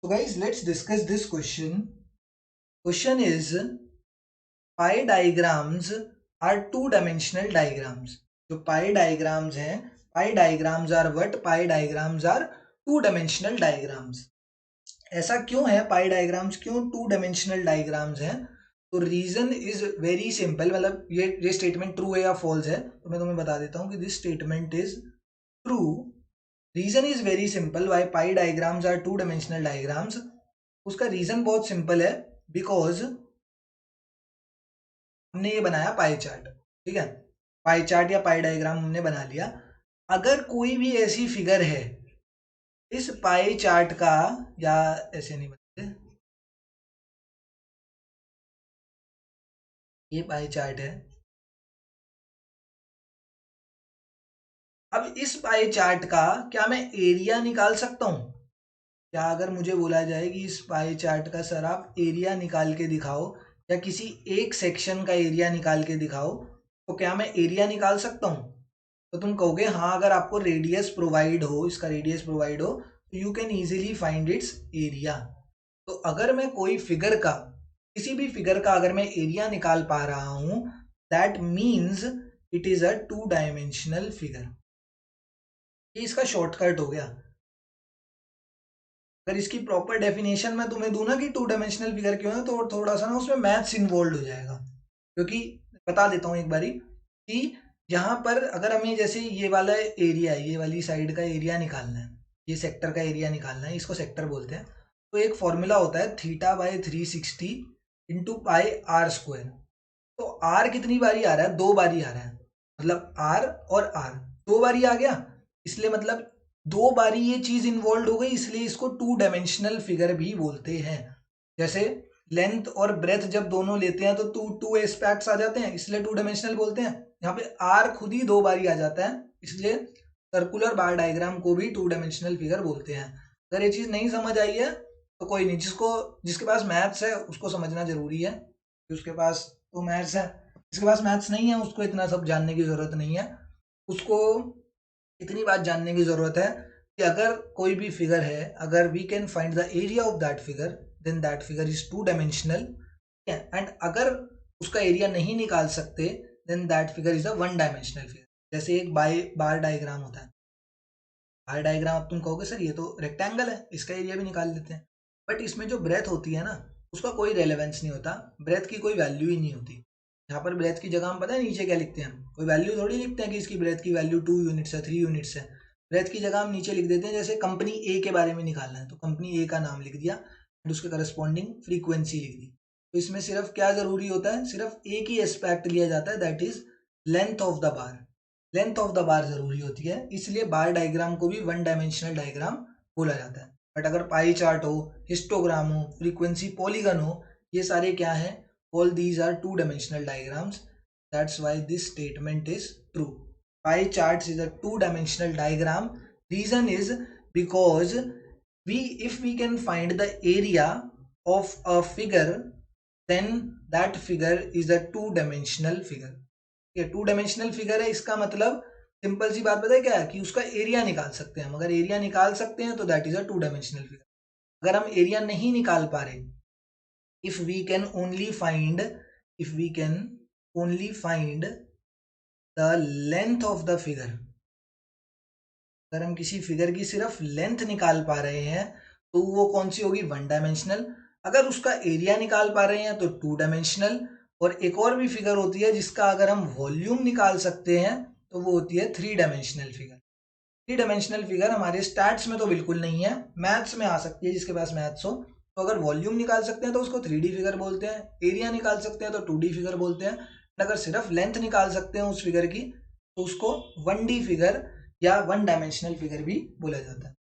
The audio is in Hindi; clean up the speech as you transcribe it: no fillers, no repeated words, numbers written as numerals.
So guys, let's discuss this question. Question is, pie diagrams are two-dimensional diagrams. जो pie diagrams हैं, pie diagrams are what? Pie diagrams are two-dimensional diagrams. ऐसा क्यों है? pie diagrams क्यों two-dimensional diagrams हैं? तो रीजन इज वेरी सिंपल. मतलब ये स्टेटमेंट ट्रू है या फॉल्स है तो मैं तुम्हें बता देता हूँ कि this statement is true. Reason is very simple. Why pie diagrams are two dimensional diagrams? उसका रीजन बहुत सिंपल है. बिकॉज हमने ये बनाया पाई चार्ट. ठीक है, पाई चार्ट या पाई डायग्राम हमने बना लिया. अगर कोई भी ऐसी फिगर है इस पाई चार्ट का, या ऐसे नहीं बनते, ये पाई चार्ट है. अब इस पाई चार्ट का क्या मैं एरिया निकाल सकता हूं? क्या अगर मुझे बोला जाए कि इस पाई चार्ट का सर आप एरिया निकाल के दिखाओ या किसी एक सेक्शन का एरिया निकाल के दिखाओ, तो क्या मैं एरिया निकाल सकता हूं? तो तुम कहोगे हाँ, अगर आपको रेडियस प्रोवाइड हो, इसका रेडियस प्रोवाइड हो, तो you can easily find its area. तो अगर मैं कोई फिगर का, किसी भी फिगर का अगर मैं एरिया निकाल पा रहा हूं, that means it is a two dimensional figure. ये इसका शॉर्टकट हो गया. अगर इसकी प्रॉपर डेफिनेशन मैं तुम्हें दूं ना कि टू डायमेंशनल फिगर क्यों है, तो थोड़ा सा ना उसमें मैथ्स इन्वॉल्व हो जाएगा. क्योंकि बता देता हूँ एक बारी कि यहाँ पर अगर हमें जैसे ये वाला एरिया है, ये वाली साइड का एरिया निकालना है, ये सेक्टर का एरिया निकालना है, इसको सेक्टर बोलते हैं. तो एक फॉर्मूला होता है θ/360 इंटू पाई आर स्क्वायर. तो आर कितनी बारी आ रहा है? 2 बारी आ रहा है. मतलब आर और आर 2 बारी आ गया, इसलिए मतलब 2 बारी ये चीज इन्वॉल्व हो गई, इसलिए इसको टू डायमेंशनल फिगर भी बोलते हैं. जैसे लेंथ और ब्रेथ जब दोनों लेते हैं तो टू एस्पेक्ट्स आ जाते हैं, इसलिए टू डायमेंशनल बोलते हैं. यहाँ पे आर खुद ही 2 बारी आ जाता है, इसलिए सर्कुलर बार डायग्राम को भी टू डायमेंशनल फिगर बोलते हैं. अगर ये चीज नहीं समझ आई है तो कोई नहीं, जिसके पास मैथ्स है उसको समझना जरूरी है. उसके पास तो मैथ्स है, जिसके पास मैथ्स नहीं है उसको इतना सब जानने की जरूरत नहीं है. उसको इतनी बात जानने की जरूरत है कि अगर कोई भी फिगर है, अगर we can find the area of that figure, then that figure is two dimensional. And अगर उसका एरिया नहीं निकाल सकते, then that figure is a one dimensional figure. जैसे एक बार डायग्राम होता है. बार डायग्राम अब तुम कहोगे सर ये तो रेक्टेंगल है, इसका एरिया भी निकाल लेते हैं. बट इसमें जो ब्रेथ होती है ना, उसका कोई रेलेवेंस नहीं होता, ब्रेथ की कोई वैल्यू ही नहीं होती. यहाँ पर ब्रेथ की जगह हम पता है नीचे क्या लिखते हैं? कोई वैल्यू थोड़ी लिखते हैं कि इसकी ब्रेथ की वैल्यू 2 यूनिट्स है, 3 यूनिट्स है. ब्रेथ की जगह हम नीचे लिख देते हैं. जैसे कंपनी ए के बारे में निकालना है तो कंपनी ए का नाम लिख दिया और उसके करस्पॉन्डिंग फ्रीक्वेंसी लिख दी. तो इसमें सिर्फ क्या जरूरी होता है? सिर्फ एक ही एस्पेक्ट लिया जाता है, that is length of the bar. Length of the bar जरूरी होती है, इसलिए बार डायग्राम को भी वन डायमेंशनल डायग्राम बोला जाता है. बट अगर पाई चार्ट हो, हिस्टोग्राम हो, फ्रीक्वेंसी पॉलीगन हो, ये सारे क्या है? All these are two dimensional diagrams. That's why this statement is true. Pie chart is a two dimensional diagram. Reason is because if we can find the area of a figure, then that figure is a two dimensional figure. ये टू डायमेंशनल फिगर है, इसका मतलब सिंपल सी बात पता है क्या है? कि उसका एरिया निकाल सकते हैं हम. अगर एरिया निकाल सकते हैं तो that is a two dimensional figure. अगर हम एरिया नहीं निकाल पा रहे, if we can only find if we can only find the length of the figure, अगर हम किसी फिगर की सिर्फ लेंथ निकाल पा रहे हैं तो वो कौन सी होगी? One dimensional. अगर उसका एरिया निकाल पा रहे हैं तो टू डायमेंशनल. और एक और भी फिगर होती है जिसका अगर हम वॉल्यूम निकाल सकते हैं तो वो होती है three dimensional figure. Three dimensional figure हमारे स्टैट्स में तो बिल्कुल नहीं है, मैथ्स में आ सकती है जिसके पास मैथ्स हो. तो अगर वॉल्यूम निकाल सकते हैं तो उसको 3D फिगर बोलते हैं, एरिया निकाल सकते हैं तो 2D फिगर बोलते हैं. अगर सिर्फ लेंथ निकाल सकते हैं उस फिगर की तो उसको 1D फिगर या वन डायमेंशनल फिगर भी बोला जाता है.